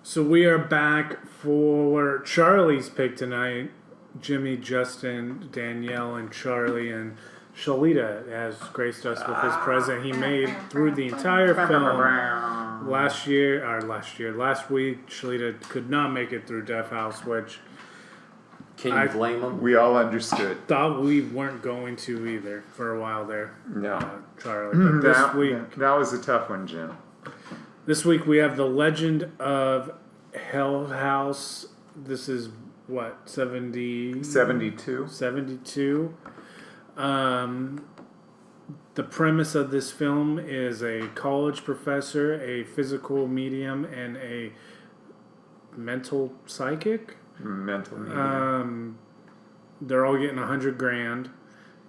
So we are back for Charlie's pick tonight. Jimmy, Justin, Danielle, and Charlie, and Shalita has graced us with his present he made through the entire film. Last week, Shalita could not make it through Death House, which Can you blame him? We all understood. thought we weren't going to either for a while there. No. Charlie. But this week, that was a tough one, Jim. this week we have The Legend of Hell House. This is what, 72? 72. The premise of this film is a college professor, a physical medium, and a mental psychic. Mental medium. They're all getting $100,000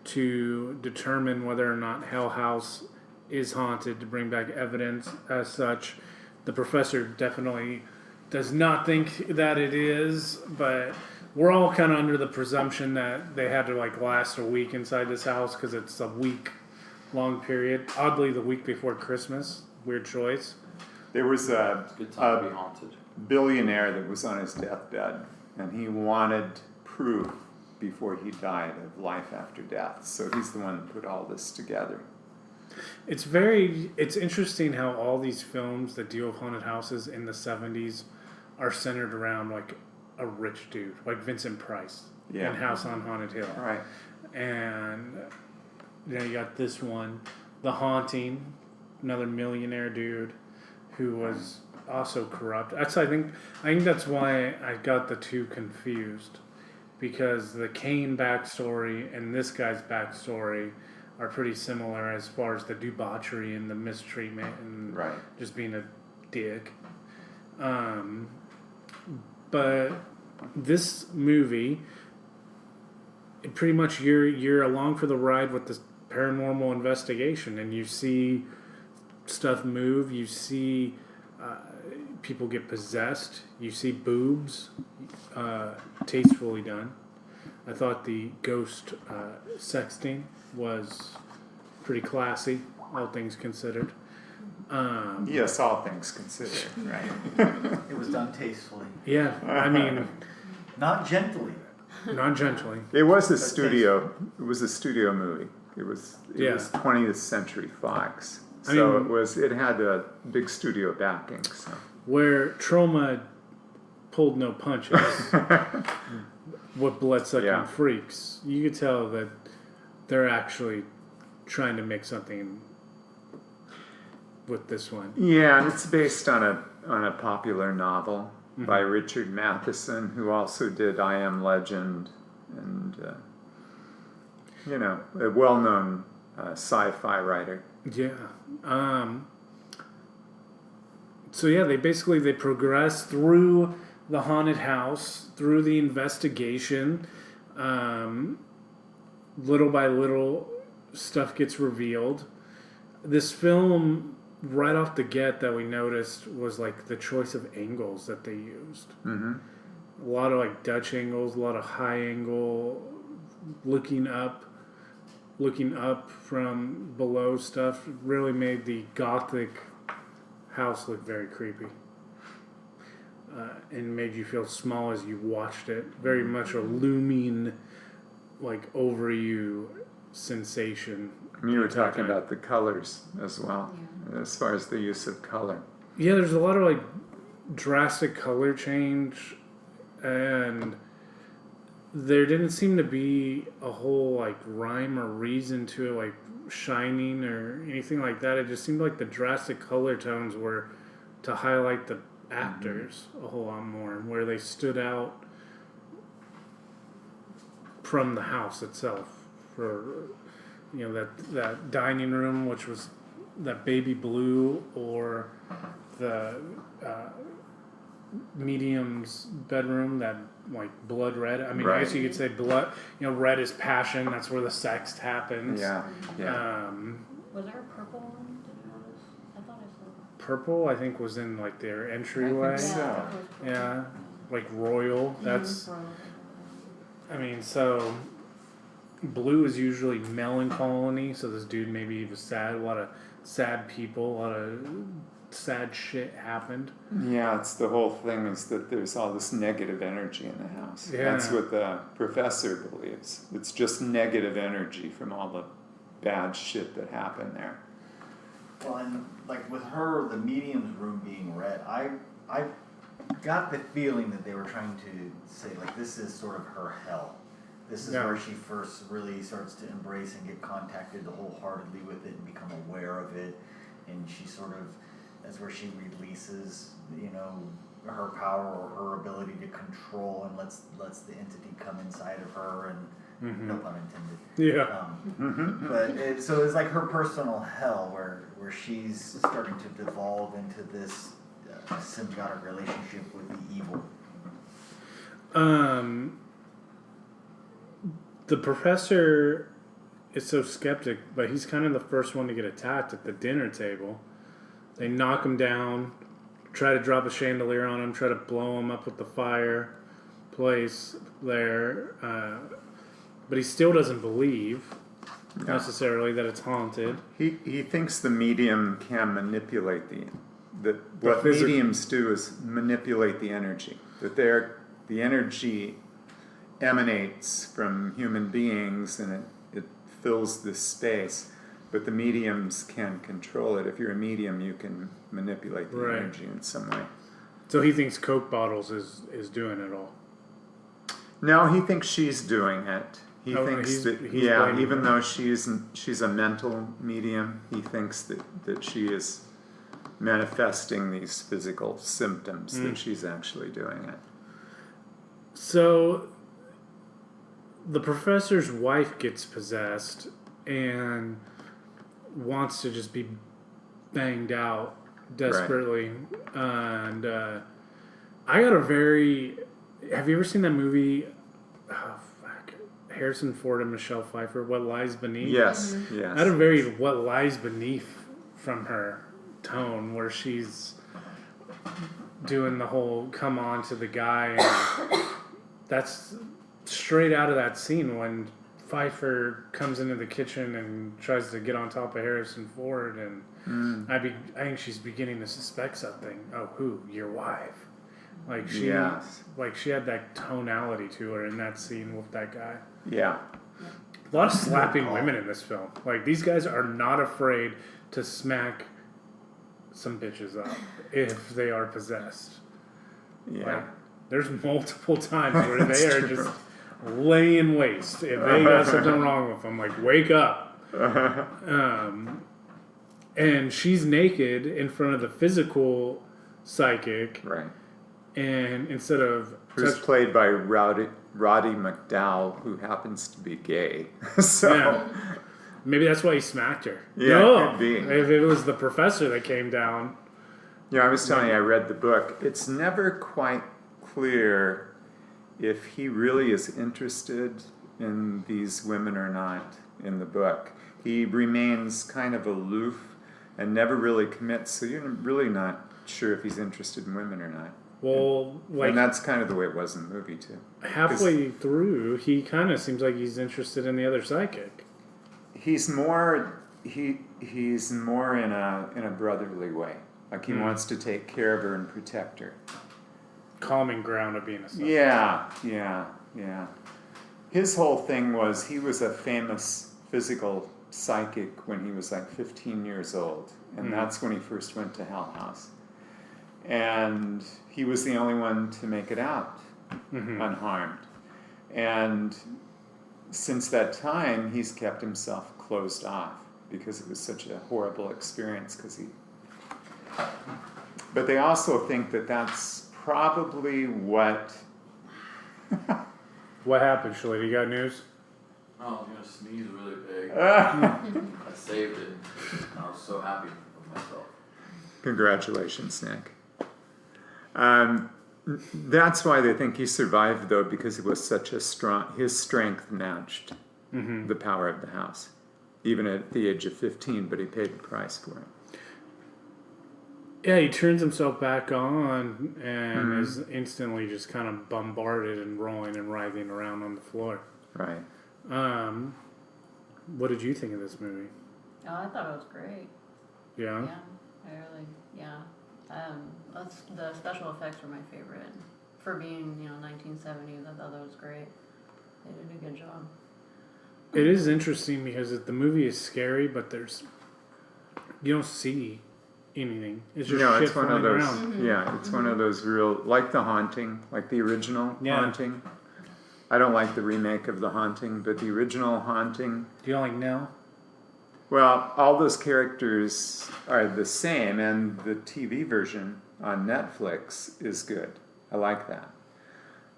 to determine whether or not Hell House is haunted, to bring back evidence as such. The professor definitely does not think that it is, but we're all kind of under the presumption that they had to last a week inside this house because it's a week-long period. Oddly, the week before Christmas. Weird choice. There was Good time to be haunted. billionaire that was on his deathbed, and he wanted proof before he died of life after death. So he's the one that put all this together. It's interesting how all these films that deal with haunted houses in the 70s are centered around a rich dude, like Vincent Price in House on Haunted Hill. Right. And you got this one, The Haunting, another millionaire dude who was also corrupt. I think that's why I got the two confused, because the Kane backstory and this guy's backstory are pretty similar as far as the debauchery and the mistreatment and just being a dick. But this movie, pretty much you're along for the ride with this paranormal investigation, and you see stuff move, you see people get possessed, you see boobs, tastefully done. I thought the ghost sexting was pretty classy, all things considered. Yes, all things considered, right? It was done tastefully. Yeah, I mean, Not gently. not gently. It was a studio. It was a studio movie. It was Yeah. 20th Century Fox. I So mean- it had a big studio backing. So. Where Troma pulled no punches with blood-sucking freaks, you could tell that they're actually trying to make something with this one. Yeah, and it's based on a popular novel by Richard Matheson, who also did I Am Legend, and a well-known sci-fi writer. Yeah. So yeah, they progress through the haunted house, through the investigation. Little by little, stuff gets revealed. This film, right off the get, that we noticed was the choice of angles that they used. Mm-hmm. A lot of Dutch angles, a lot of high angle, looking up from below stuff. Really made the Gothic house look very creepy. And made you feel small as you watched it. Very much a looming, over you sensation. And you were talking about the colors as well, as far as the use of color. Yeah, there's a lot of drastic color change, and there didn't seem to be a whole rhyme or reason to it, shining or anything like that. It just seemed like the drastic color tones were to highlight the actors a whole lot more, where they stood out from the house itself. For that dining room, which was that baby blue, or the medium's bedroom, that blood red. I mean, I guess you could say blood. Red is passion. That's where the sex happens. Yeah. Was there a purple one? Did you notice? I thought I saw. Purple, I think, was in their entryway. I think so. that was purple. Yeah, royal. That's. I mean, so blue is usually melancholy. So this dude maybe he was sad. A lot of sad people. A lot of sad shit happened. Yeah, it's the whole thing is that there's all this negative energy in the house. Yeah. That's what the professor believes. It's just negative energy from all the bad shit that happened there. Well, and like with her, the medium's room being read, I got the feeling that they were trying to say like this is sort of her hell. This is where she first really starts to embrace and get contacted wholeheartedly with it and become aware of it. And she sort of, that's where she releases, you know, her power or her ability to control and lets the entity come inside of her and no pun intended. Yeah. But so it's like her personal hell where she's starting to devolve into this symbiotic relationship with the evil. The professor is so skeptic, but he's kind of the first one to get attacked at the dinner table. They knock him down, try to drop a chandelier on him, try to blow him up with the fireplace there. But he still doesn't believe necessarily that it's haunted. He thinks the medium can manipulate what mediums do is manipulate the energy. That the energy emanates from human beings and it fills this space, but the mediums can control it. If you're a medium, you can manipulate the energy in some way. So he thinks Coke bottles is doing it all. No, he thinks she's doing it. He thinks that even though she's a mental medium, he thinks that she is manifesting these physical symptoms, that she's actually doing it. So the professor's wife gets possessed and wants to just be banged out desperately. Right. And I got a very... Have you ever seen that movie... Harrison Ford and Michelle Pfeiffer, What Lies Beneath? Yes, yes. I had a very What Lies Beneath from her tone where she's doing the whole come on to the guy. And that's straight out of that scene when Pfeiffer comes into the kitchen and tries to get on top of Harrison Ford. And I think she's beginning to suspect something. Oh, who? Your wife. Like she had that tonality to her in that scene with that guy. Yeah. A lot of slapping women in this film. Like, these guys are not afraid to smack some bitches up if they are possessed. Yeah. Like, there's multiple times where they are just laying waste. If they got something wrong with them, like, wake up. And she's naked in front of the physical psychic. Right. And instead of... Who's played by Roddy McDowall, who happens to be gay. So yeah. Maybe that's why he smacked her. Yeah, no, could be. If it was the professor that came down. Yeah, I was telling you, I read the book. It's never quite clear if he really is interested in these women or not in the book. He remains kind of aloof and never really commits, so you're really not sure if he's interested in women or not. Well, like, and that's kind of the way it was in the movie too. Halfway through, he kind of seems like he's interested in the other psychic. He's more he's more in a brotherly way. Like he wants to take care of her and protect her. Calming ground of being a psychic. Yeah. His whole thing was he was a famous physical psychic when he was like 15 years old, and that's when he first went to Hell House. And he was the only one to make it out unharmed. And since that time, he's kept himself closed off because it was such a horrible experience. But they also think that that's probably what... What happened, Shalita? You got news? Oh, I was going to sneeze really big. I saved it. I was so happy with myself. Congratulations, Nick. That's why they think he survived, though, because it was such a his strength matched the power of the house, even at the age of 15, but he paid the price for it. Yeah, he turns himself back on and is instantly just kind of bombarded and rolling and writhing around on the floor. Right. What did you think of this movie? Oh, I thought it was great. Yeah? Yeah. Yeah. The special effects were my favorite. For being, 1970, I thought that was great. They did a good job. It is interesting because the movie is scary, but you don't see anything. It's just shit it's one flying of those. around. Yeah, it's one of those real, like The Haunting, like the original Haunting. I don't like the remake of The Haunting, but the original Haunting. Do you like Nell? Well, all those characters are the same, and the TV version on Netflix is good. I like that.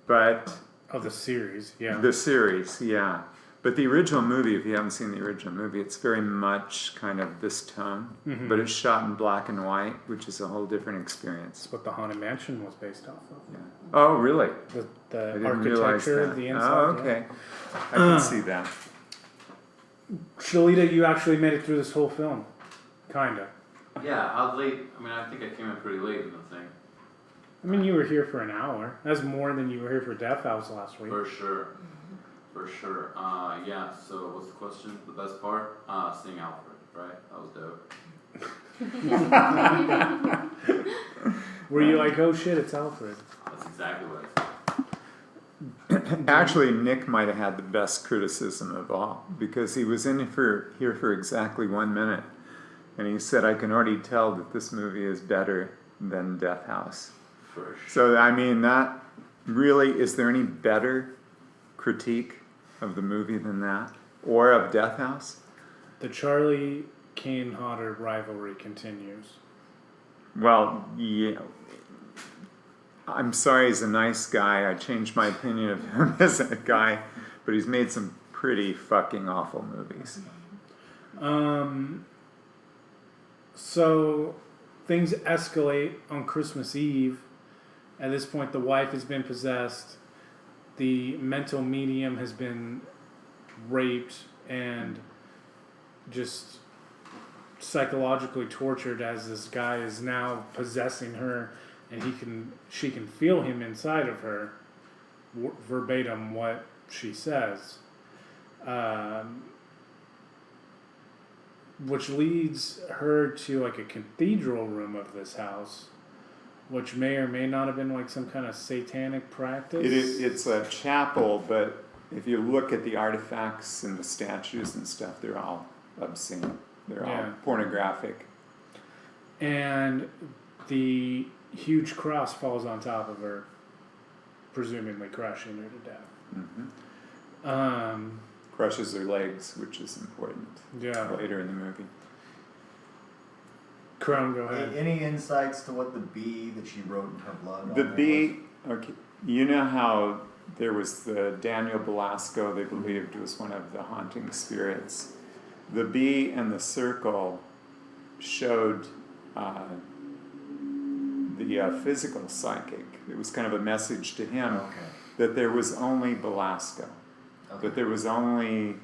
But Oh, the series, yeah. the series, yeah. But the original movie, if you haven't seen the original movie, it's very much kind of this tone, but it's shot in black and white, which is a whole different experience. That's what the Haunted Mansion was based off of. Yeah. Oh, really? I The didn't realize architecture, that. the inside. Oh, okay. I can see that. Shalita, you actually made it through this whole film. Kinda. Yeah, how late? I mean, I think I came in pretty late in the thing. I mean, you were here for an hour. That's more than you were here for Death House last week. For sure. For sure. Yeah, so what's the question? The best part? Seeing Alfred, right? That was dope. Were you like, oh shit, it's Alfred? That's exactly what I said. Actually, Nick might have had the best criticism of all, because he was here for exactly 1 minute, and he said, I can already tell that this movie is better than Death House. For sure. So, I mean, that really, is there any better critique of the movie than that? Or of Death House? The Charlie Kane Hodder rivalry continues. Well, yeah. I'm sorry, he's a nice guy. I changed my opinion of him as a guy, but he's made some pretty fucking awful movies. So things escalate on Christmas Eve. At this point, the wife has been possessed. The mental medium has been raped and just psychologically tortured as this guy is now possessing her, and she can feel him inside of her, verbatim what she says, which leads her to like a cathedral room of this house, which may or may not have been like some kind of satanic practice. It's a chapel, but if you look at the artifacts and the statues and stuff, they're all obscene. They're all pornographic. And the huge cross falls on top of her, presumably crushing her to death. Mm-hmm. Crushes her legs, which is important. Yeah. Later in the movie. Crown, go ahead. Any insights to what the bee that she wrote in her blood? The bee. Okay, you know how there was the Daniel Belasco, they believed was one of the haunting spirits. The bee and the circle showed the physical psychic. It was kind of a message to him that there was only Belasco, that there was only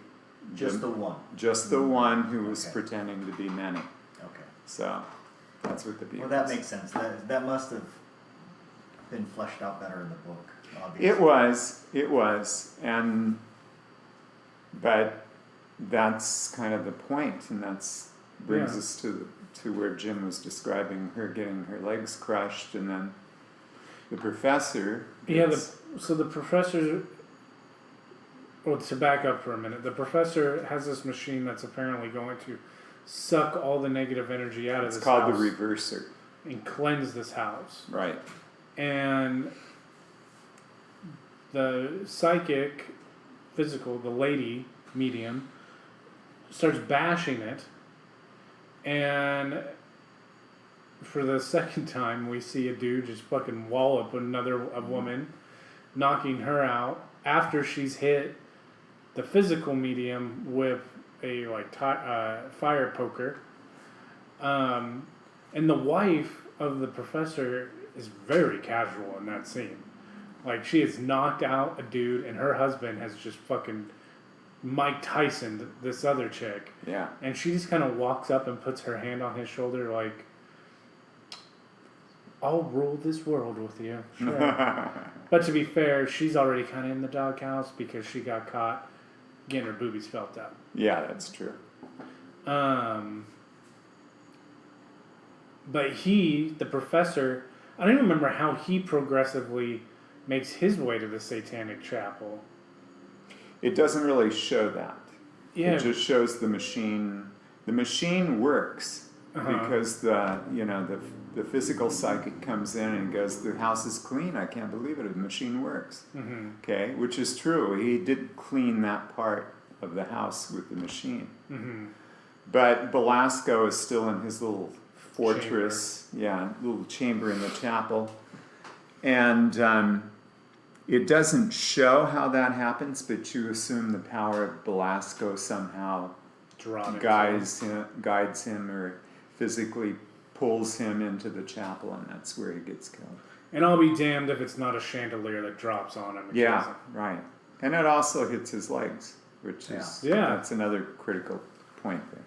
just the one, who was pretending to be many. Okay. So that's what the bee. Well, that makes sense. That must have been fleshed out better in the book. Obviously. It was, but that's kind of the point, and that's brings us to where Jim was describing her getting her legs crushed, and then the professor. So the professor. Well, to back up for a minute, the professor has this machine that's apparently going to suck all the negative energy out of this house. It's called the reverser. And cleanse this house. Right. And the psychic, physical, the lady, medium, starts bashing it. And for the second time, we see a dude just fucking wallop a woman, knocking her out after she's hit the physical medium with a fire poker. And the wife of the professor is very casual in that scene. Like, she has knocked out a dude, and her husband has just fucking Mike Tyson this other chick. Yeah. And she just kind of walks up and puts her hand on his shoulder like, I'll rule this world with you. Sure. But to be fair, she's already kind of in the doghouse because she got caught getting her boobies felt up. Yeah, that's true. but the professor, I don't even remember how he progressively makes his way to the Satanic Chapel. It doesn't really show that. Yeah. It just shows the machine. The machine works because the physical psychic comes in and goes, "The house is clean. I can't believe it. The machine works." Mm-hmm. Okay, which is true. He did clean that part of the house with the machine. Mm-hmm. But Belasco is still in his little fortress, little chamber in the chapel, and it doesn't show how that happens, but you assume the power of Belasco somehow guides him or physically pulls him into the chapel, and that's where he gets killed. And I'll be damned if it's not a chandelier that drops on him. Yeah, right. And it also hits his legs, which is that's another critical point there.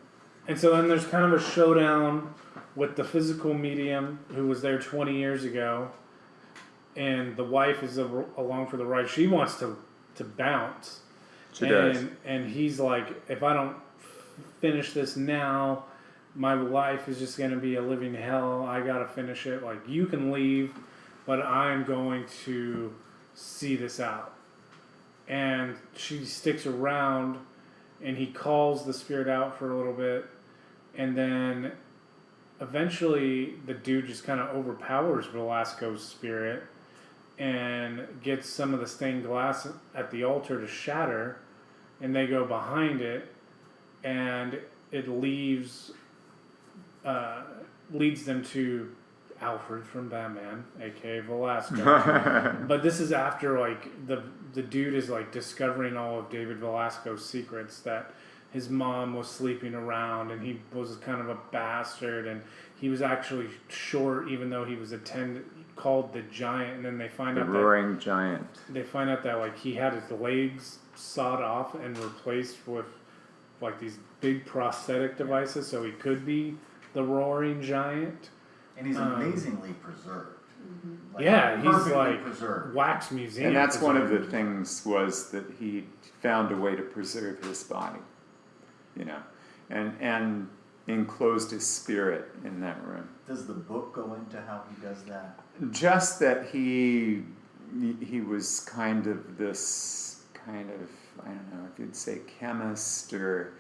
And so then there's kind of a showdown with the physical medium who was there 20 years ago, and the wife is along for the ride. She wants to bounce. She does. And he's like, if I don't finish this now, my life is just going to be a living hell. I got to finish it. Like, you can leave, but I'm going to see this out. And she sticks around, and he calls the spirit out for a little bit, and then eventually the dude just kind of overpowers Velasco's spirit and gets some of the stained glass at the altar to shatter, and they go behind it, and it leads them to Alfred from Batman, aka Velasco. But this is after like the dude is like discovering all of David Velasco's secrets, that his mom was sleeping around and he was kind of a bastard, and he was actually short even though he was called the Giant, and then they find out the roaring giant. They find out that like he had his legs sawed off and replaced with like these big prosthetic devices so he could be the roaring giant. And he's amazingly preserved. Mm-hmm. Like, he's like preserved. wax museum. And that's one of the things, was that he found a way to preserve his body, and enclosed his spirit in that room. Does the book go into how he does that? Just that he was kind of this kind of, I don't know if you'd say chemist, or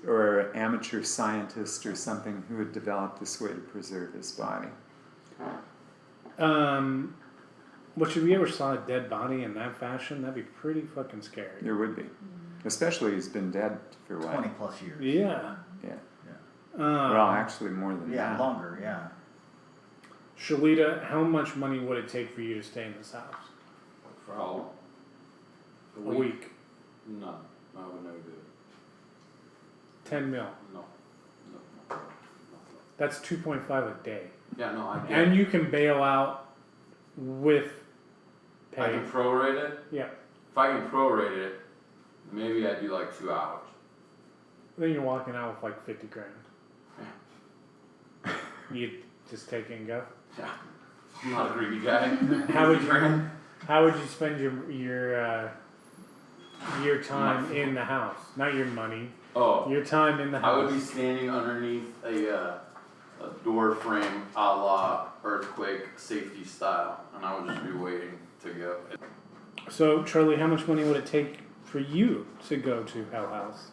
or amateur scientist or something, who had developed this way to preserve his body. What, should we ever saw a dead body in that fashion? That'd be pretty fucking scary. There would be. Especially he's been dead for what? 20 plus years. Yeah. Yeah. Well, actually more than that. Yeah, longer, yeah. Shalita, how much money would it take for you to stay in this house? For how long? A week. No, I would never do it. 10 mil. No. That's 2.5 a day. Yeah, no, I get And it. you can bail out with I pay. can prorate it. Yeah. If I can prorate it, maybe I do like 2 hours. Then you're walking out with like 50 grand. You just take it and go. Yeah, I'm not a greedy guy. How would you spend your time in the house? Not your money. Oh, Your time in the I would house. be standing underneath a door frame a la earthquake safety style, and I would just be waiting to go. So, Charlie, how much money would it take for you to go to Hell House?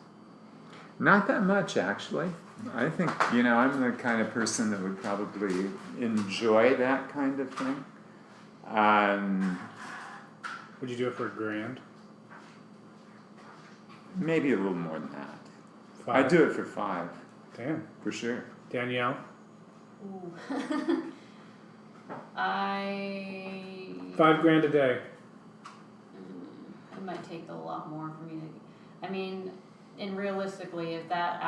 Not that much, actually. I think, I'm the kind of person that would probably enjoy that kind of thing. Would you do it for $1,000? Maybe a little more than that. 5? I'd do it for 5, Damn. for sure. Danielle? Ooh. $5,000 a day. It might take a lot more for me to. I mean, and realistically, if that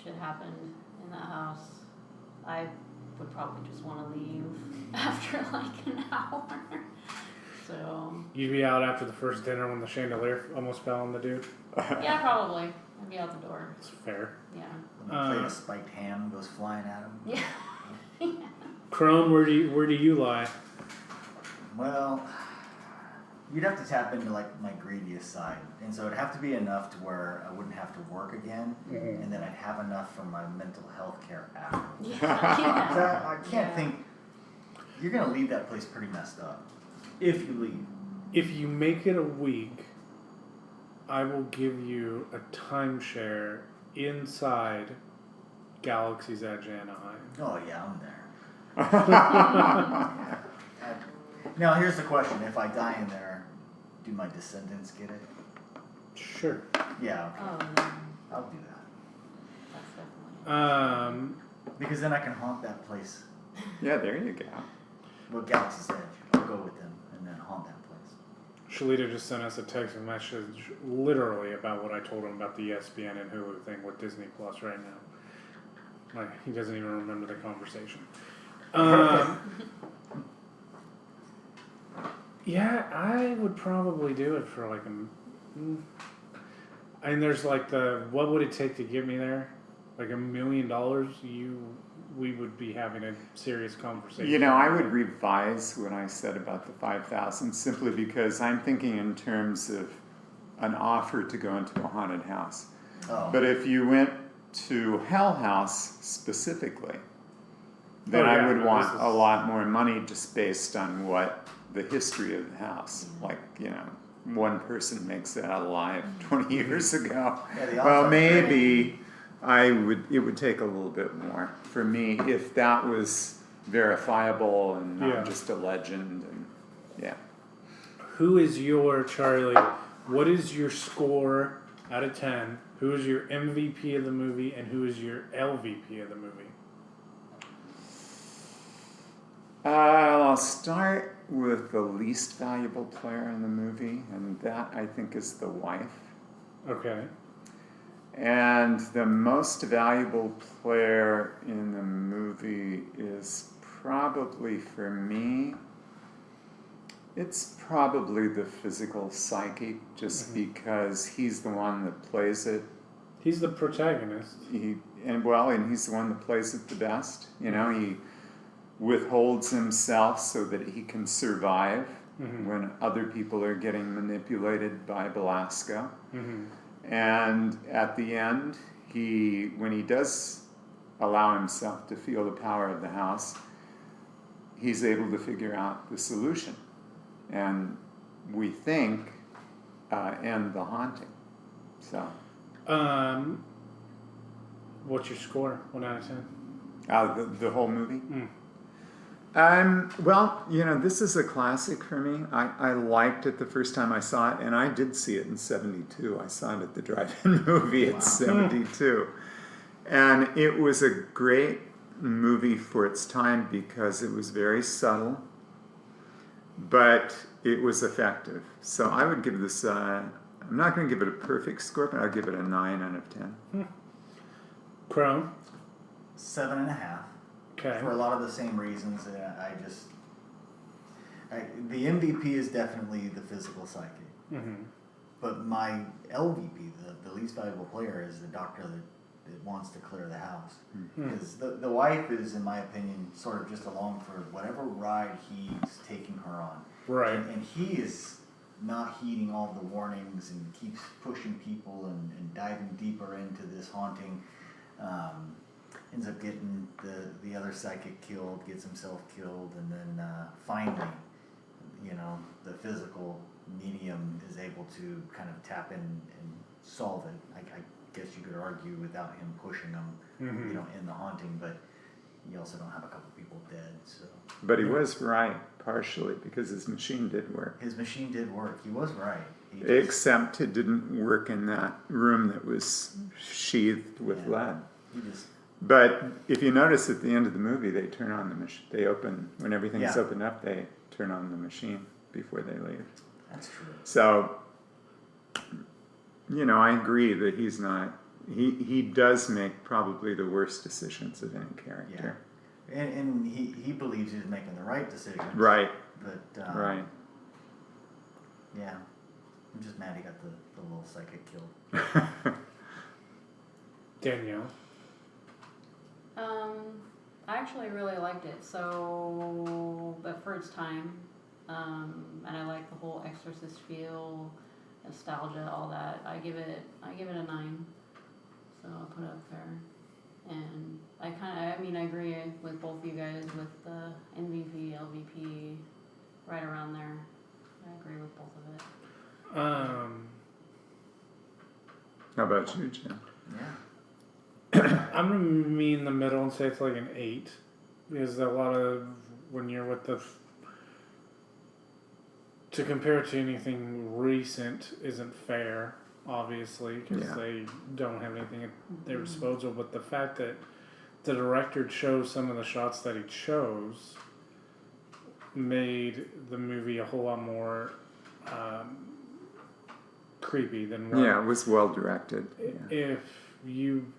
shit happened in that house, I would probably just want to leave after like an hour. So. You'd be out after the first dinner when the chandelier almost fell on the dude? Yeah, probably. I'd be out the door. That's fair. Yeah. When the plate of spiked ham goes flying at him. Yeah. Crone, where do you lie? Well, You'd have to tap into like my greediest side, and so it'd have to be enough to where I wouldn't have to work again, and then I'd have enough for my mental health care afterwards. Yeah. 'Cause I can't Yeah. think you're gonna leave that place pretty messed up if you leave. If you make it a week, I will give you a timeshare inside Galaxy's Edge Anaheim. Oh yeah, I'm there. Now here's the question: if I die in there, do my descendants get it? Sure. Yeah, okay. Oh, no, I'll do that that's definitely. because then I can haunt that place. Yeah, there you go. Well, Galaxy's Edge. I'll go with them and then haunt that place. Shalita just sent us a text message literally about what I told him about the ESPN and Hulu thing with Disney Plus right now. Like, he doesn't even remember the conversation. Yeah, I would probably do it for like and there's like what would it take to get me there? Like $1 million? We would be having a serious conversation. You know, I would revise what I said about the 5,000 simply because I'm thinking in terms of an offer to go into a haunted house. Oh. But if you went to Hell House specifically, then Oh, yeah, I would no, want this is- a lot more money just based on what the history of the house. Like, you know, one person makes that alive 20 years ago. Yeah, the Well, odds are maybe it would take a little bit more for me if that was verifiable and not Yeah. just a legend. And yeah. Who is your, Charlie, what is your score out of 10? Who is your MVP of the movie and who is your LVP of the movie? I'll start with the least valuable player in the movie, and that I think is the wife. Okay. And the most valuable player in the movie is probably, for me, it's probably the physical psychic, just because he's the one that plays it. He's the protagonist. And he's the one that plays it the best. You know, he withholds himself so that he can survive when other people are getting manipulated by Belasco. And at the end, when he does allow himself to feel the power of the house, he's able to figure out the solution. And we think end the haunting. So. What's your score? 1 out of 10? The whole movie? Well, you know, this is a classic for me. I liked it the first time I saw it, and I did see it in 72. I saw it at the drive-in movie at 72. And it was a great movie for its time because it was very subtle, but it was effective. So I would give this, I'm not going to give it a perfect score, but I'll give it a 9 out of 10. Crone? 7.5. Okay. For a lot of the same reasons. The MVP is definitely the physical psychic. But my LVP, the least valuable player, is the doctor that wants to clear the house. Because the wife is, in my opinion, sort of just along for whatever ride he's taking her on. Right. And he is not heeding all the warnings and keeps pushing people and diving deeper into this haunting. Ends up getting the other psychic killed, gets himself killed, and then finally, you know, the physical medium is able to kind of tap in and solve it. I guess you could argue without him pushing them, you know, in the haunting, but you also don't have a couple people dead. So. But he was right, partially, because his machine did work. His machine did work. He was right. Except it didn't work in that room that was sheathed with lead. But if you notice at the end of the movie, they turn on the machine. They open, when everything's opened up, they turn on the machine before they leave. That's true. So, you know, I agree that he's not, he does make probably the worst decisions of any character. Yeah. And he believes he's making the right decisions. Right. But, right. Yeah. I'm just mad he got the little psychic killed. Danielle? I actually really liked it. So, but for its time, And I like the whole Exorcist feel, nostalgia, all that. I give it a 9. So I'll put it up there. And I agree with both you guys with the MVP, LVP, right around there. I agree with both of it. How about you, Jim? Yeah. I'm gonna meet in the middle and say it's like an 8, because a lot of when you're with to compare it to anything recent isn't fair, obviously, because Yeah. they don't have anything at their disposal. But the fact that the director chose some of the shots that he chose made the movie a whole lot more creepy than what. Yeah, it was well directed. Yeah. If you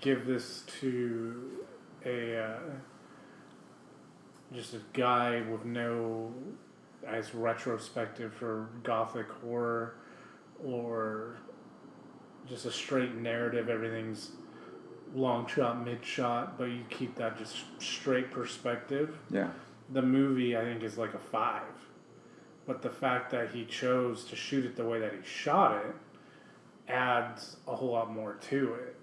give this to a just a guy with no as retrospective for gothic horror, or just a straight narrative, everything's long shot, mid shot, but you keep that just straight perspective. Yeah. The movie, I think, is like a 5. But the fact that he chose to shoot it the way that he shot it adds a whole lot more to it.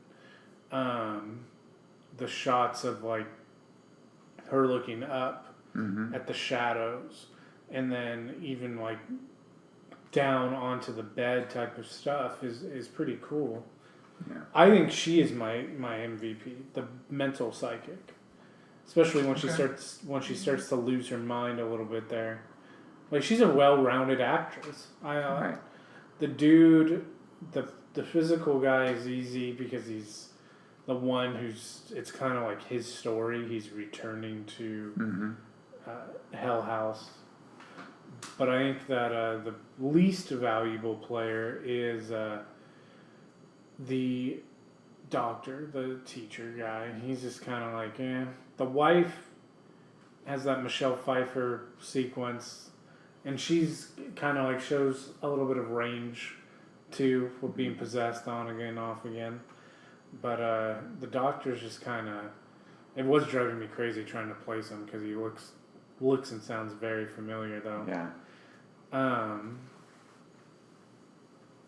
The shots of her looking up at the shadows, and then even down onto the bed type of stuff is pretty cool. Yeah. I think she is my MVP, the mental psychic, especially when she starts to lose her mind a little bit there. She's a well-rounded actress. Right. The dude, the physical guy is easy because he's the one it's kind of like his story. He's returning to Hell House. But I think that the least valuable player is the doctor, the teacher guy. He's just kind of The wife has that Michelle Pfeiffer sequence, and she's kind of shows a little bit of range too, with being possessed on again, off again. But the doctor's just kind of, it was driving me crazy trying to place him because he looks and sounds very familiar though. Yeah.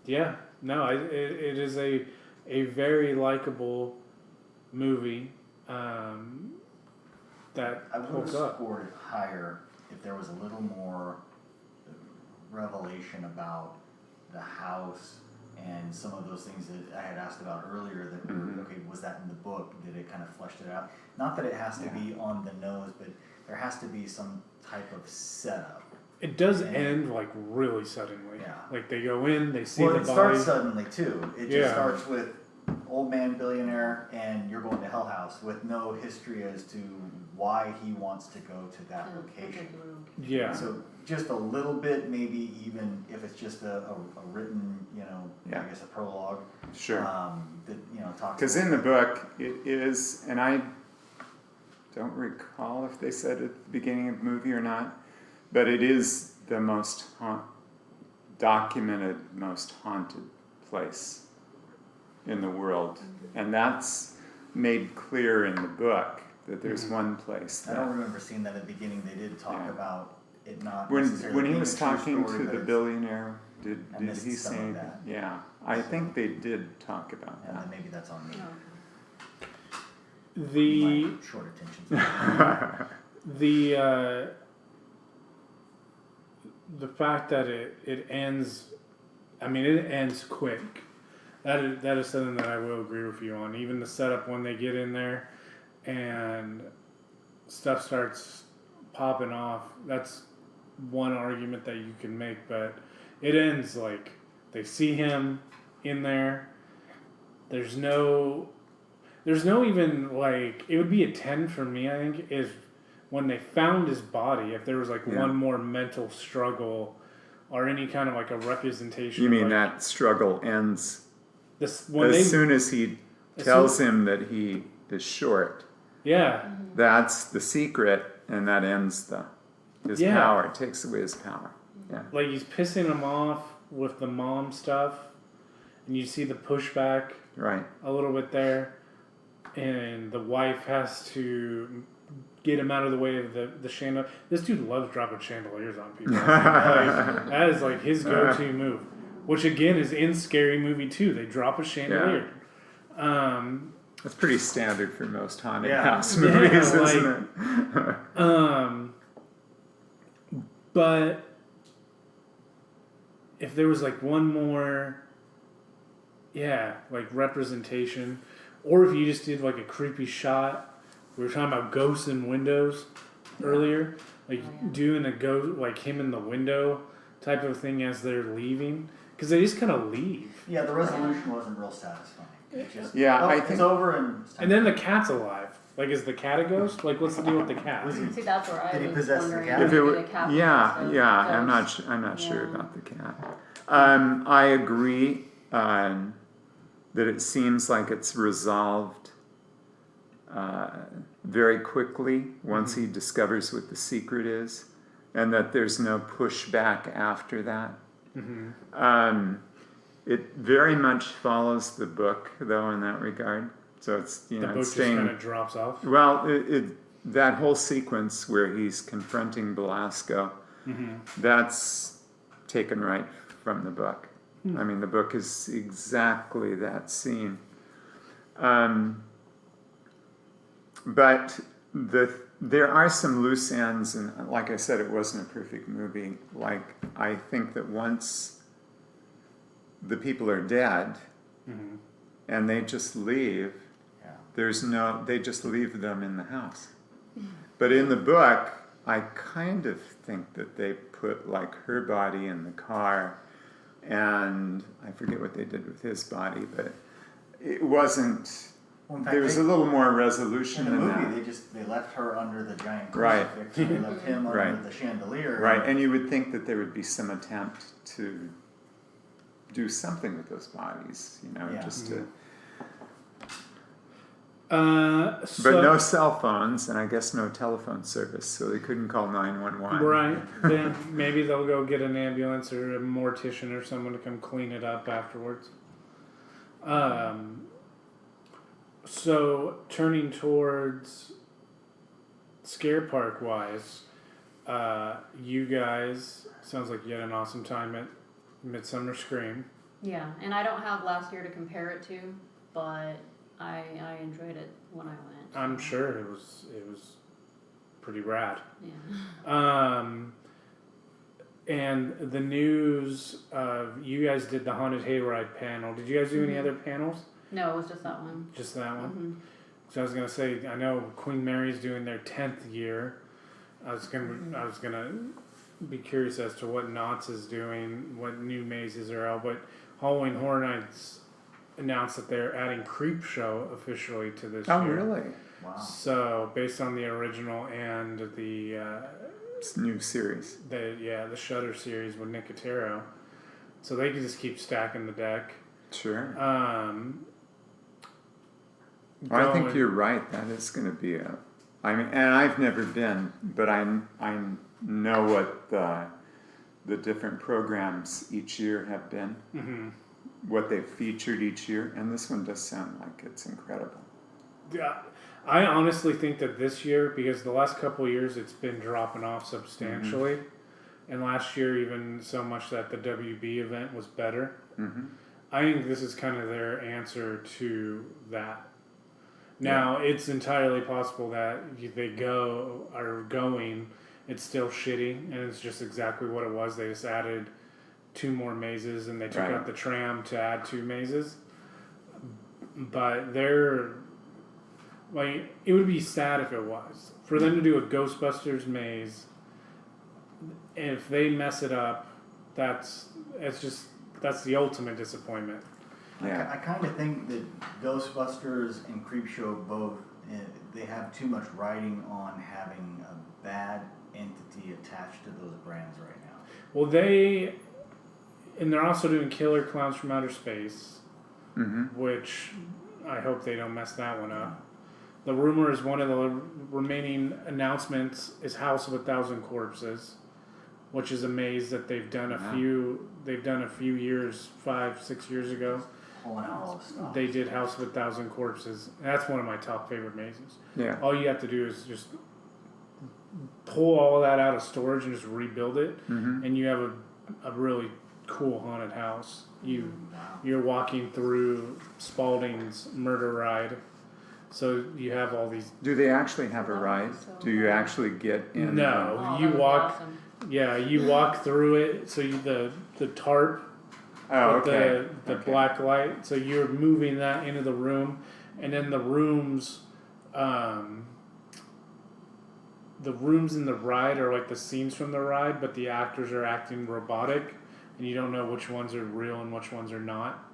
Yeah, no, it is a very likable movie that I would have holds up. scored it higher if there was a little more revelation about the house and some of those things that I had asked about earlier. That okay, was that in the book? Did it kind of fleshed it out? Not that it has to be on the nose, but there has to be some type of setup. It does end really suddenly. Yeah. They go in, they see Well, the it body. starts suddenly too. It just starts with old man billionaire and you're going to Hell House with no history as to why he wants to go to that location. Yeah. So just a little bit, maybe even if it's just a written, I guess a prologue. Sure. That talks. Because in the book, it is, and I don't recall if they said at the beginning of the movie or not, but it is the most documented, most haunted place in the world. And that's made clear in the book, that there's one place I that... don't remember seeing that at the beginning. They did talk about it not When necessarily he being was a true talking story, to but the it's- billionaire, did I missed he some say of that. Yeah, I think they did talk about And that. then maybe that's on me. The My short attention span. the fact that it ends, it ends quick. That is something that I will agree with you on. Even the setup when they get in there and stuff starts popping off, that's one argument that you can make, but it ends they see him in there. There's no even it would be a 10 for me, I think, if when they found his body, if there was one more mental struggle or any kind of a representation. You mean that struggle ends soon as he tells him that he is short. Yeah. That's the secret, and that ends his power. It takes away his power. Yeah. He's pissing him off with the mom stuff, and you see the pushback Right. a little bit there, and the wife has to get him out of the way of the chandelier. This dude loves dropping chandeliers on people. Like, that is like his go-to move, which again is in Scary Movie 2. They drop a chandelier. That's pretty standard for most haunted Yeah. house movies, Yeah, isn't it? But if there was like one more, like representation, or if you just did like a creepy shot. We were talking about ghosts in windows earlier, like doing a ghost, like him in the window type of thing as they're leaving, because they just kind of leave. Yeah, the resolution wasn't real satisfying. It just, I it's think. over and it's time. And then the cat's alive. Like, is the cat a ghost? Like, what's the deal with the cat? Was he- See, that's where I Did he was possess the wondering. cat? If it maybe were, the cat was yeah, just a yeah, I'm ghost. not sure Yeah. about the cat. I agree that it seems like it's resolved very quickly once he discovers what the secret is, and that there's no pushback after that. It very much follows the book, though, in that regard. So it's The book it's just staying. kind of drops off. Well, that whole sequence where he's confronting Belasco, that's taken right from the book. I mean, the book is exactly that scene. But there are some loose ends, and like I said, it wasn't a perfect movie. Like, I think that once the people are dead and they just leave, they just leave them in the house. But in the book, I kind of think that they put like her body in the car, and I forget what they did with his body, but it wasn't. Well, in fact, There was a little more resolution in the than movie, that. they left her under the giant Right. crucifix, and they left him under Right. the chandelier. Right, and you would think that there would be some attempt to do something with those bodies, Yeah. just to. So, But no cell phones, and I guess no telephone service, so they couldn't call 911. Right. Then maybe they'll go get an ambulance or a mortician or someone to come clean it up afterwards. So turning towards Scare Park wise, you guys sounds like you had an awesome time at Midsummer Scream. Yeah, and I don't have last year to compare it to, but I enjoyed it when I went. I'm sure it was pretty rad. Yeah. And the news, you guys did the Haunted Hayride panel. Did you guys do any other panels? No, it was just that one. Just that one? Mm-hmm. So I was gonna say, I know Queen Mary's doing their 10th year. I was gonna be curious as to what Knott's is doing, what new mazes are out. But Halloween Horror Nights announced that they're adding Creep Show officially to this Oh, year. really? Wow. So based on the original and the It's a new series. the Shudder series with Nicotero, so they can just keep stacking the deck. Sure. I Going- think you're right. That is going to be and I've never been, but I know what the different programs each year have been, what they've featured each year, and this one does sound like it's incredible. Yeah, I honestly think that this year, because the last couple of years it's been dropping off substantially, and last year even so much that the WB event was better. I think this is kind of their answer to that. Now, it's entirely possible that they are going, it's still shitty, and it's just exactly what it was. They just added 2 more mazes, and they took Right. out the tram to add 2 mazes. But they're, like, it would be sad if it was. For them to do a Ghostbusters maze, if they mess it up, that's the ultimate disappointment. Yeah. I kind of think that Ghostbusters and Creepshow both, they have too much riding on having a bad entity attached to those brands right now. Well, and they're also doing Killer Clowns from Outer Space, which I hope they don't mess that one up. The rumor is one of the remaining announcements is House of 1,000 Corpses, which is a maze that they've done a few years, 5-6 years ago. Pulling out all the stuff. They did House of 1,000 Corpses. That's one of my top favorite mazes. Yeah. All you have to do is just pull all that out of storage and just rebuild it, Mm-hmm. and you have a really cool haunted house. Wow. You're walking through Spalding's murder ride, so you have all these. Do they actually have a That ride? would be so Do you cool. actually get in? No. Oh, you that would be walk- awesome. Yeah, you walk through it. So the tarp Oh, with okay. the Okay. black light. So you're moving that into the room, and then the rooms in the ride are like the scenes from the ride, but the actors are acting robotic, and you don't know which ones are real and which ones are not.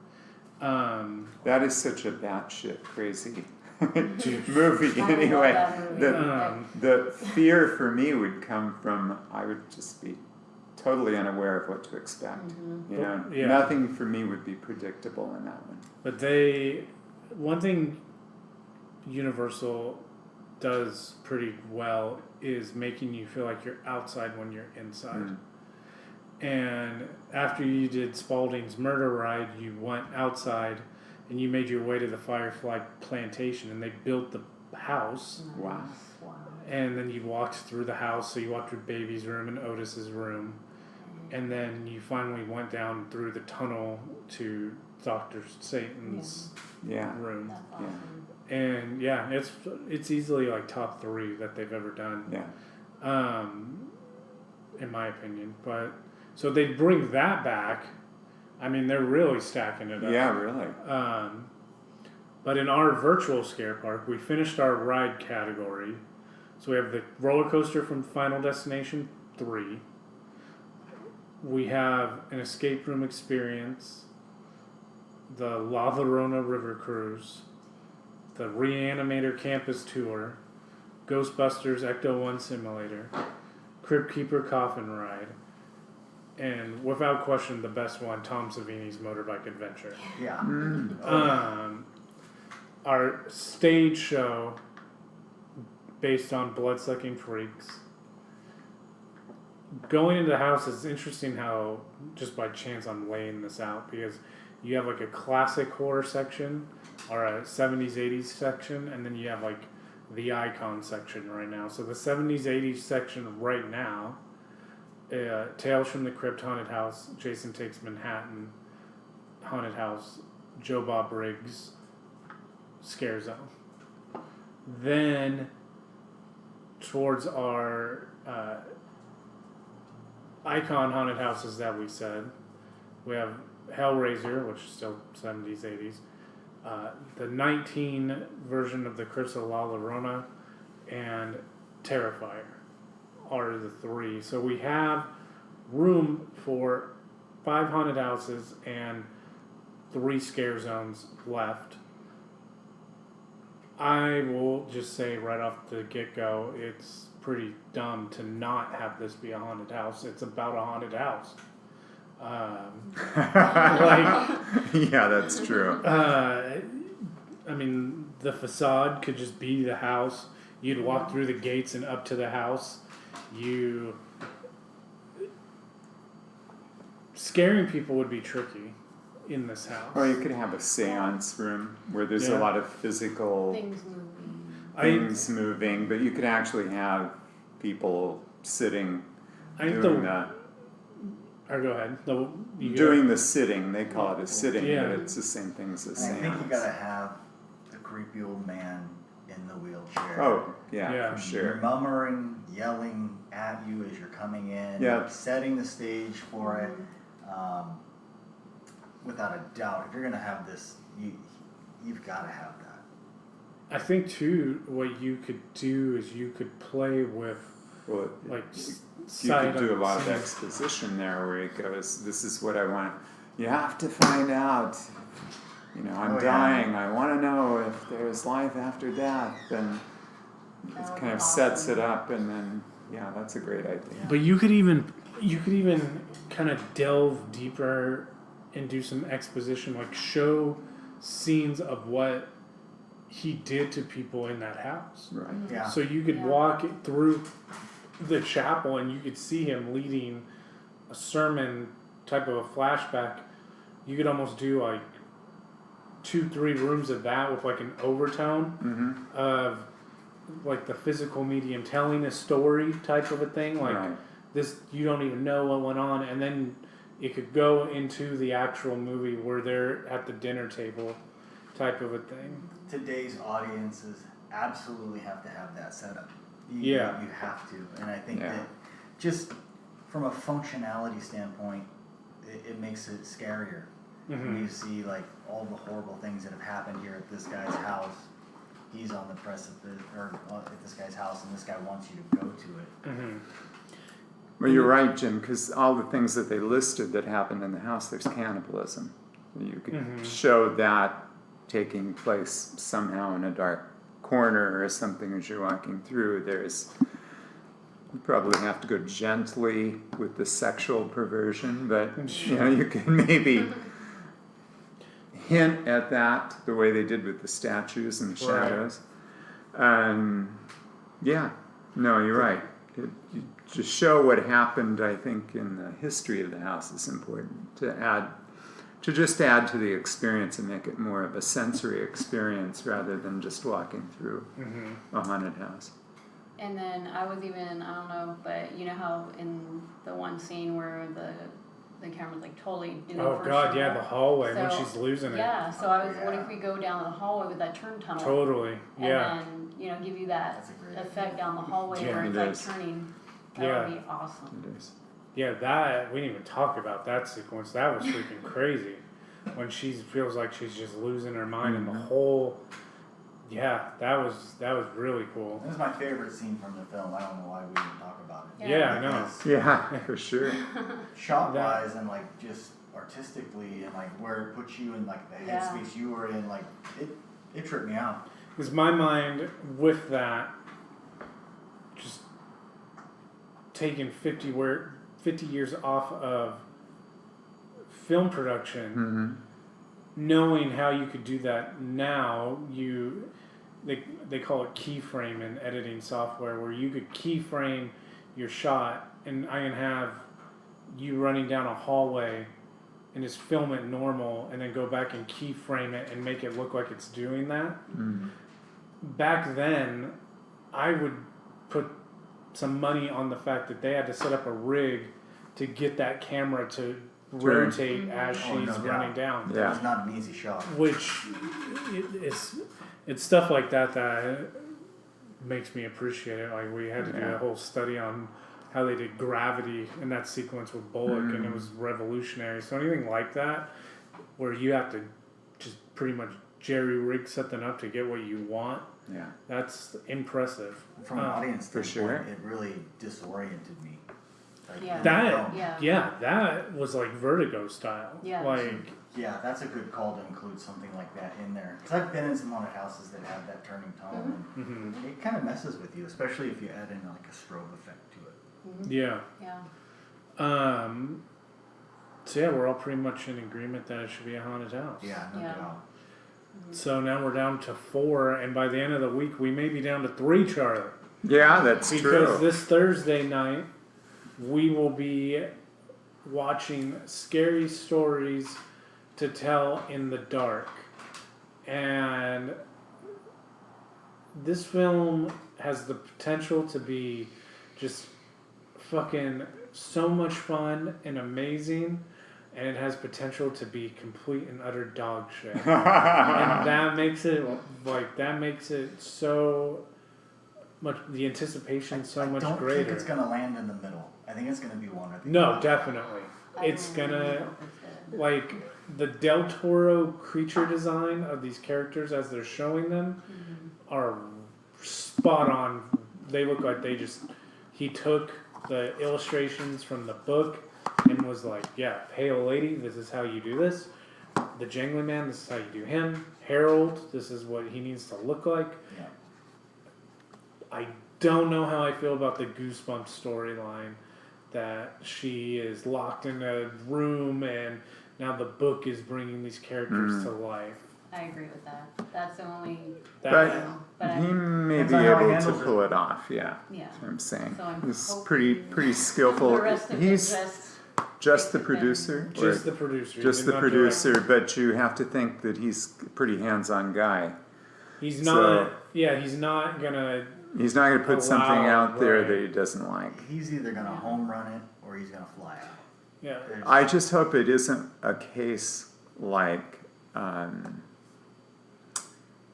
That is such a batshit crazy Dude. movie. I love Anyway, that movie. the the fear for me would come from I would just be totally unaware of what to expect. Mhm. You know, Yeah. nothing for me would be predictable in that one. But one thing Universal does pretty well is making you feel like you're outside when you're inside. Mm. And after you did Spalding's murder ride, you went outside and you made your way to the Firefly Plantation, and they built the house. Wow. Wow. And then you walked through the house, so you walked through Baby's room and Otis's room, and then you finally went down through the tunnel to Dr. Satan's Yeah. room. That's Yeah. awesome. And yeah, it's easily like top 3 that they've ever done, Yeah. in my opinion. But so they bring that back. I mean, they're really stacking it up. Yeah, really. But in our virtual scare park, we finished our ride category. So we have the roller coaster from Final Destination 3. We have an escape room experience, the La Llorona River Cruise, the Reanimator Campus Tour, Ghostbusters Ecto 1 Simulator, Crypt Keeper Coffin Ride, and without question the best one, Tom Savini's Motorbike Adventure. Yeah. Mm. Our stage show based on Bloodsucking Freaks. Going into the house is interesting how just by chance I'm laying this out, because you have like a classic horror section or a 70s 80s section, and then you have like the icon section right now. So the 70s 80s section right now, Tales from the Crypt Haunted House, Jason Takes Manhattan Haunted House, Joe Bob Briggs Scare Zone. Then towards our icon haunted houses that we said, we have Hellraiser, which is still 70s 80s, the 19 version of the Curse of La Llorona, and Terrifier are the 3. So we have room for 5 haunted houses and 3 scare zones left. I will just say right off the get-go, it's pretty dumb to not have this be a haunted house. It's about a haunted house. Yeah, that's true. I mean, the facade could just be the house. You'd walk through the gates and up to the house. Scaring people would be tricky in this house. Or you could have a seance room where there's Yeah. a lot of physical Things moving. things moving, but you could actually have people sitting doing Or go ahead. doing the sitting. They call it a sitting, Yeah. but it's the same thing as a And I seance. think you gotta have a creepy old man in the wheelchair. Oh, yeah, Yeah. for sure. Murmuring, yelling at you as you're coming in, Yeah. setting the stage for it. Without a doubt, if you're gonna have this, you've gotta have that. I think too, what you could do is you could play with Well, like you could do a lot of exposition there where it goes, this is what I want. You have to find out. You know, I'm Oh, yeah. dying. I want to know if there's life after death. And it That would kind be of sets awesome. it up, and then, yeah, that's a great idea. But you could even kind of delve deeper and do some exposition, like show scenes of what he did to people in that house. Right. Yeah. So you could Yeah. walk through the chapel and you could see him leading a sermon type of a flashback. You could almost do like 2-3 rooms of that with like an overtone Mm-hmm. of like the physical medium telling a story type of a thing. Like Right. this, you don't even know what went on, and then it could go into the actual movie where they're at the dinner table, type of a thing. Today's audiences absolutely have to have that setup. Yeah. You have to. And I think Yeah. that just from a functionality standpoint, it makes it scarier. When you see like all the horrible things that have happened here at this guy's house. He's on the precipice, or at this guy's house, and this guy wants you to go to it. Well, you're right, Jim, because all the things that they listed that happened in the house, there's cannibalism. You could show that taking place somehow in a dark corner or something as you're walking through. You probably have to go gently with the sexual perversion, but you can maybe hint at that the way they did with the statues and the shadows. Yeah, no, you're right. To show what happened, I think, in the history of the house is important. To just add to the experience and make it more of a sensory experience rather than just walking through a haunted house. And then I don't know, but you know how in the one scene where the camera's like totally in the Oh god, yeah, the hallway when So, she's losing it. Yeah, so what if we go down the hallway with that turn tunnel? Totally. Yeah. And then, give you that That's a great effect down the hallway Yeah, where it's it like is. turning. That Yeah. would be awesome. It is. Yeah, that we didn't even talk about that sequence. That was freaking crazy. When she feels like she's just losing her mind and the whole that was really cool. This is my favorite scene from the film. I don't know why we didn't talk about it. Yeah, I know. Because Yeah, for sure. shot wise and like just artistically and like where it puts you in like the Yeah. headspace you were in, like it tripped me out. Because my mind with that just taking 50 years off of film production, knowing how you could do that now, they call it keyframe in editing software, where you could keyframe your shot, and I can have you running down a hallway and just film it normal, and then go back and keyframe it and make it look like it's doing that. Back then, I would put some money on the fact that they had to set up a rig to get that camera to rotate as she's Oh, no doubt. running down. Yeah. It's not an easy shot. Which it's stuff like that makes me appreciate it. Like we had to do a whole study on how they did gravity in that sequence with Bullock, and it was revolutionary. So anything like that, where you have to just pretty much jerry rig something up to get what you want, that's impressive. From an audience for standpoint, sure. it really disoriented me. Like, Yeah. in the That film. that was like Vertigo style. Yeah. Like Yeah, that's a good call to include something like that in there. Because I've been in some haunted houses that have that turning tunnel, and it kind of messes with you, especially if you add in like a strobe effect to it. yeah. Yeah. So yeah, we're all pretty much in agreement that it should be a haunted house. Yeah, no Yeah. doubt. So now we're down to 4, and by the end of the week, we may be down to 3, Charlie. Yeah, that's Because true. this Thursday night, we will be watching Scary Stories to Tell in the Dark. And this film has the potential to be just fucking so much fun and amazing. And it has potential to be complete and utter dog shit. And that makes it so much, the anticipation so much I don't greater. think it's gonna land in the middle. I think it's gonna be one or the No, other. definitely. It's I gonna, hope it's good. like, the Del Toro creature design of these characters as they're showing them are spot on. They look like he took the illustrations from the book and was like, yeah, Pale Lady, this is how you do this. The Jangling Man, this is how you do him. Harold, this is what he needs to look like. Yeah. I don't know how I feel about the Goosebumps storyline, that she is locked in a room and now the book is bringing these characters to life. I agree with that. That's the only. But But he may Depends be on how he able to handles pull it off, yeah. Yeah. That's what I'm saying. So I'm He's hoping pretty skillful. The rest of He's it just the makes it better. producer? Just Or the producer. just he the did not direct. producer, but you have to think that he's a pretty hands-on guy. He's So- not. Yeah, he's not gonna He's not going to put something allow, out there right. that he doesn't like. He's either gonna home run it or he's gonna fly out. Yeah. There's- I just hope it isn't a case like,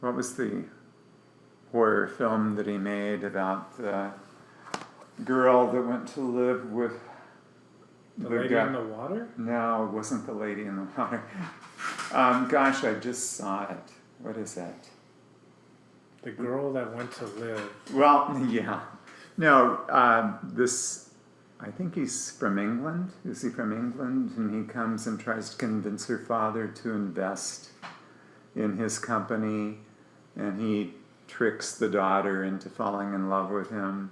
what was the horror film that he made about the girl that went to live with The the lady guy? in the water? No, it wasn't the lady in the water. Gosh, I just saw it. What is that? The girl that went to live. Well, yeah. No, I think he's from England. Is he from England? And he comes and tries to convince her father to invest in his company, and he tricks the daughter into falling in love with him.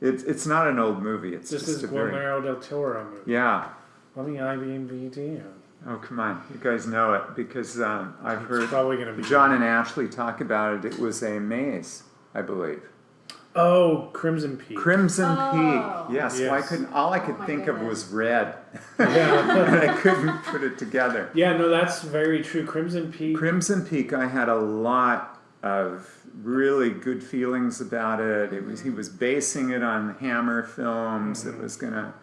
It's not an old movie. It's This just is a very... Guillermo del Toro movie. Yeah. Let me IMDb to you. Oh, come on. You guys know it because I've It's heard probably going to be John and Ashley talk about it. It was a maze, I believe. Oh, Crimson Peak. Crimson Oh. Peak. Yes. Yes. Well, I couldn't. All I could my think of goodness. was red. Yeah. And I couldn't put it together. Yeah, no, that's very true. Crimson Peak. Crimson Peak. I had a lot of really good feelings about it. He was basing it on Hammer films. It was gonna,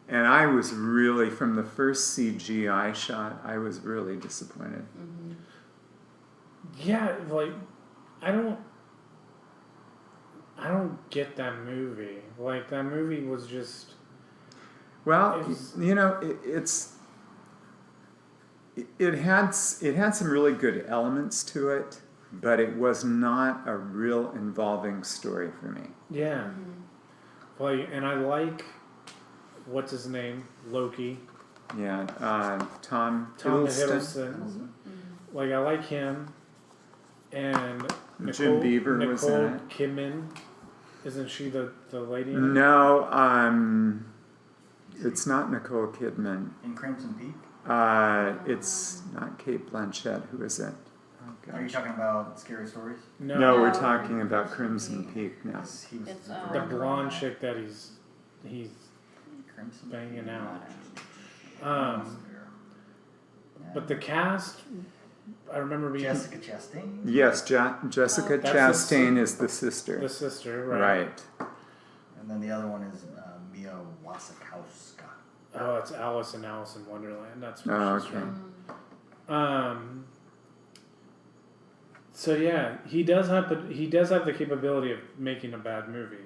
and I was really, from the first CGI shot, I was really disappointed. Yeah, like I don't get that movie. Like that movie was just Well, It was- you know, it had some really good elements to it, but it was not a real involving story for me. yeah. Like, and I like what's his name, Loki, Yeah, Tom Tom Hiddleston. Hiddleston. Like I like him, and Jim Beaver Nicole was in it. Kidman, isn't she the lady? in it? No, it's not Nicole Kidman. In Crimson Peak? It's not Kate Blanchett. Who is it? Oh, Are you gosh. talking about Scary Stories? No, No, we're No. talking about Crimson Peak now. He was It's, the the director. blonde chick that he's Crimson banging Peak. out. Yeah. But the cast, I remember being Jessica Chastain? Yes, Jessica That's Chastain is the sister. the sister, right? Right. And then the other one is Mia Wasikowska. Oh, it's Alice in Alice in Wonderland. That's Oh, where she's okay. from. So yeah, he does have the capability of making a bad movie,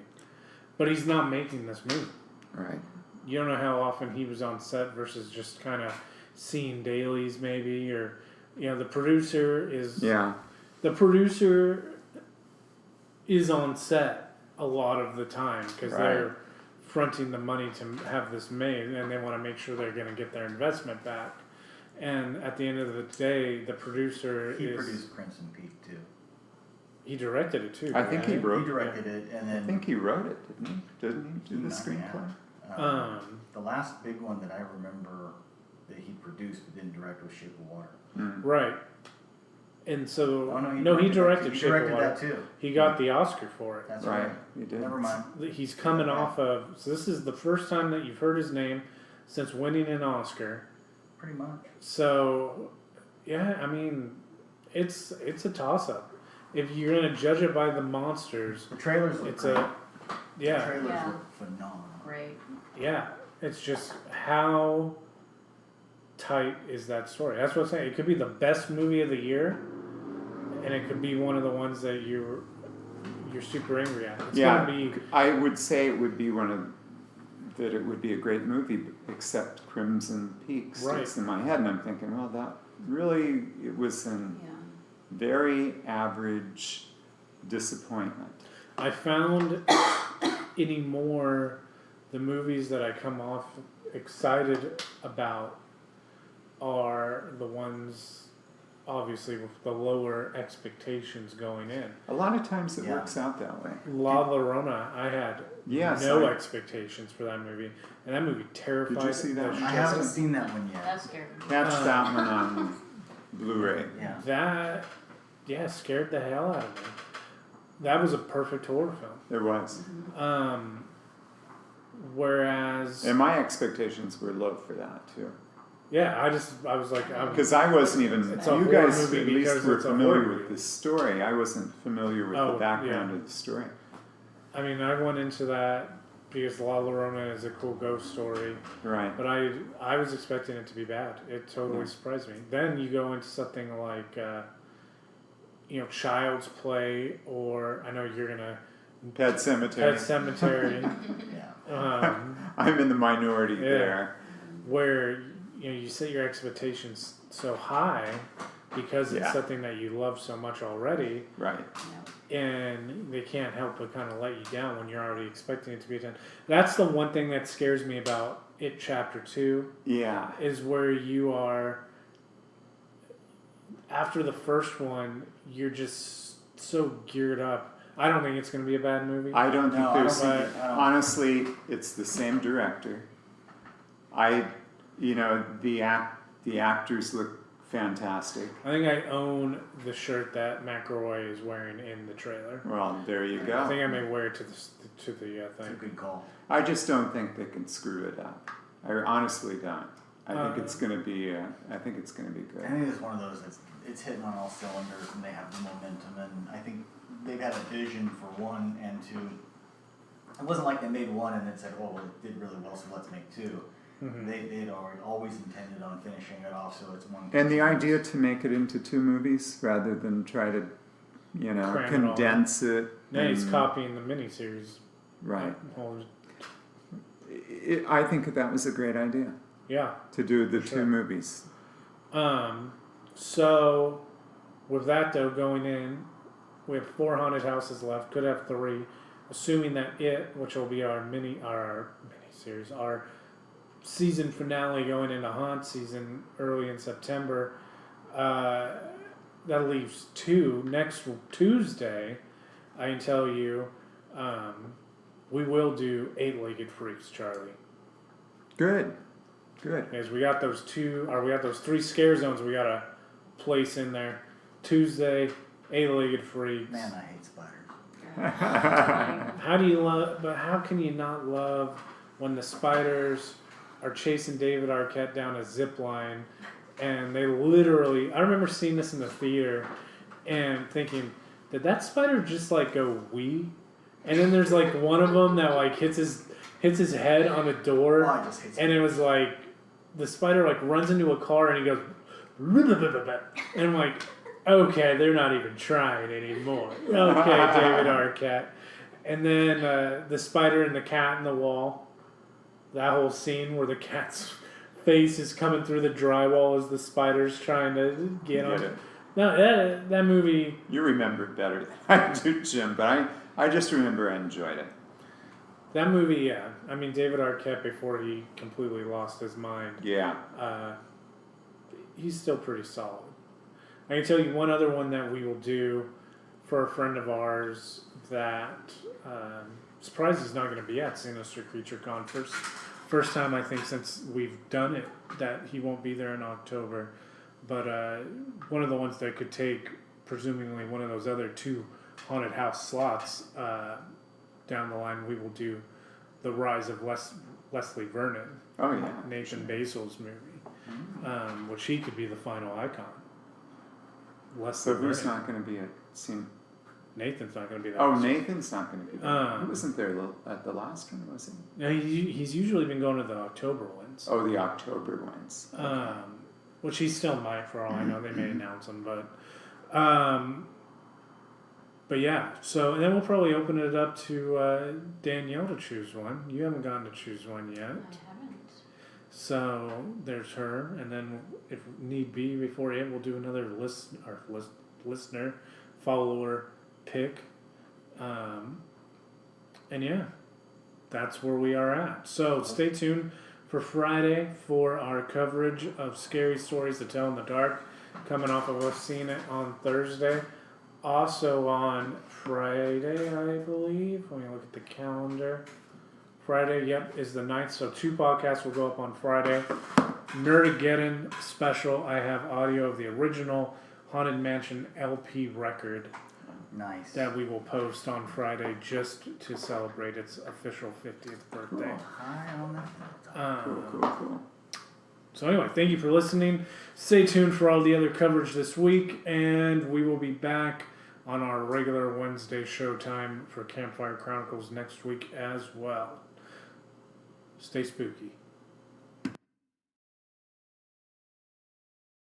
but he's not making this movie. Right. You don't know how often he was on set versus just kind of seeing dailies, maybe, or the producer is Yeah. the producer is on set a lot of the time because Right. they're fronting the money to have this made, and they want to make sure they're going to get their investment back. And at the end of the day, the producer He is produced Crimson Peak too. he directed it too. I think he right? wrote. He directed it, and I then think he wrote it, didn't he? Didn't he do the Yeah. screenplay? the last big one that I remember that he produced but didn't direct was Shape of Water. Right. And so Oh no, he directed He Shape directed of Water. that too. He got the Oscar for it. That's Right. right. He did. Never mind. He's coming off of. So this is the first time that you've heard his name since winning an Oscar. Pretty much. So, yeah, I mean, it's a toss up. If you're gonna judge it by the monsters, The trailers look it's great. a The yeah, trailers Yeah. look phenomenal. Great. yeah. It's just how tight is that story? That's what I'm saying. It could be the best movie of the year, and it could be one of the ones that you're super angry at. It's Yeah, gonna be I would say it would be that it would be a great movie, except Crimson Peak sticks Right. in my head, and I'm thinking, well, that really, it was an Yeah. very average disappointment. I found anymore the movies that I come off excited about are the ones obviously with the lower expectations going in. A lot of times it Yeah. works out that way. La Llorona, I had Yes, no I- expectations for that movie, and that movie terrified. Did you see that? the I shit haven't out of seen that one yet. That scared me. Catch that one on Blu-ray. Yeah. That, yeah, scared the hell out of me. That was a perfect horror film. There was. Whereas, And my expectations were low for that, too. yeah, I was like, Because I wasn't even, It's a you horror guys movie at least because were it's a familiar horror with movie. the story. I wasn't familiar with Oh, the background yeah. of the story. I mean, I went into that because La Llorona is a cool ghost story, Right. but I was expecting it to be bad. It totally Yeah. surprised me. Then you go into something like, Child's Play, or I know you're gonna Pet Cemetery. Pet Cemetery, Yeah. I'm in the minority there. where you set your expectations so high because it's Yeah. something that you love so much already, Right. and they can't help but kind of let you down when you're already expecting it to be a 10. That's the one thing that scares me about it. Chapter 2 Yeah. is where you are. After the first one, you're just so geared up. I don't think it's going to be a bad movie. I don't think No, I don't there's. think I don't- Honestly, it's the same director. The actors look fantastic. I think I own the shirt that McElroy is wearing in the trailer. Well, there you I go. think I may wear it to the It's a thing. good call. I just don't think they can screw it up. I honestly don't. I think it's gonna be. I think it's gonna be I good. think it's one of those that's it's hitting on all cylinders and they have the momentum, and I think they've had a vision for 1 and 2. It wasn't like they made 1 and then said, "Oh, well, it did really well, so let's make 2." Mhm. They'd always intended on finishing it off, so it's one. And the idea to make it into 2 movies rather than try to, Cram it all condense it. Yeah, he's and- copying the miniseries. Right. Well, I think that was a great idea yeah. to do the Sure. 2 movies. So with that though, going in, we have 4 haunted houses left. Could have 3, assuming that which will be our mini series, our season finale going into haunt season early in September. That leaves 2 next Tuesday. I can tell you, we will do 8-Legged Freaks, Charlie. Good. Good. Because we got those 3 scare zones we gotta place in there. Tuesday, 8-Legged Freaks. Man, I hate spiders. How do you love? But how can you not love when the spiders are chasing David Arquette down a zip line, and they literally? I remember seeing this in the theater and thinking, did that spider just like go wee? And then there's like one of them that like hits his head on the door, Oh, I just hate and it was like the spider like runs into a car and he goes, and I'm like, okay, they're not even trying anymore. Okay, David Arquette. And then the spider and the cat in the wall. That whole scene where the cat's face is coming through the drywall as the spider's trying to get Get him. it. No, that movie. You remember it better than I do, Jim, but I just remember I enjoyed it. That movie, yeah. I mean, David Arquette, before he completely lost his mind, Yeah. he's still pretty solid. I can tell you one other one that we will do for a friend of ours that surprised he's not going to be at Sinister Creature Con. First time I think since we've done it that he won't be there in October. But one of the ones that could take, presumably one of those other 2 haunted house slots down the line, we will do The Rise of Leslie Vernon, Oh yeah. Nathan Basil's movie, which he could be the final icon. Leslie So who's Vernon. not going to be at scene? Nathan's not going to be there. Oh, Nathan's not going to be there. He Um, wasn't there at the last one, was he? No, he's usually been going to the October ones. Oh, the October ones. Okay. Which he still might, for all I know. They may announce them, but yeah. So, and then we'll probably open it up to Danielle to choose one. You haven't gotten to choose one yet. I haven't. So there's her, and then if need be, before it, we'll do another listener, follower pick, and yeah, that's where we are at. So stay tuned for Friday for our coverage of Scary Stories to Tell in the Dark, coming off of us seeing it on Thursday. Also on Friday, I believe. Let me look at the calendar. Friday, yep, is the 9th. So 2 podcasts will go up on Friday. Nerdageddon special. I have audio of the original Haunted Mansion LP record Nice. that we will post on Friday just to celebrate its official 50th birthday. Cool. High on that. Cool. So anyway, thank you for listening. Stay tuned for all the other coverage this week, and we will be back on our regular Wednesday showtime for Campfire Chronicles next week as well. Stay spooky.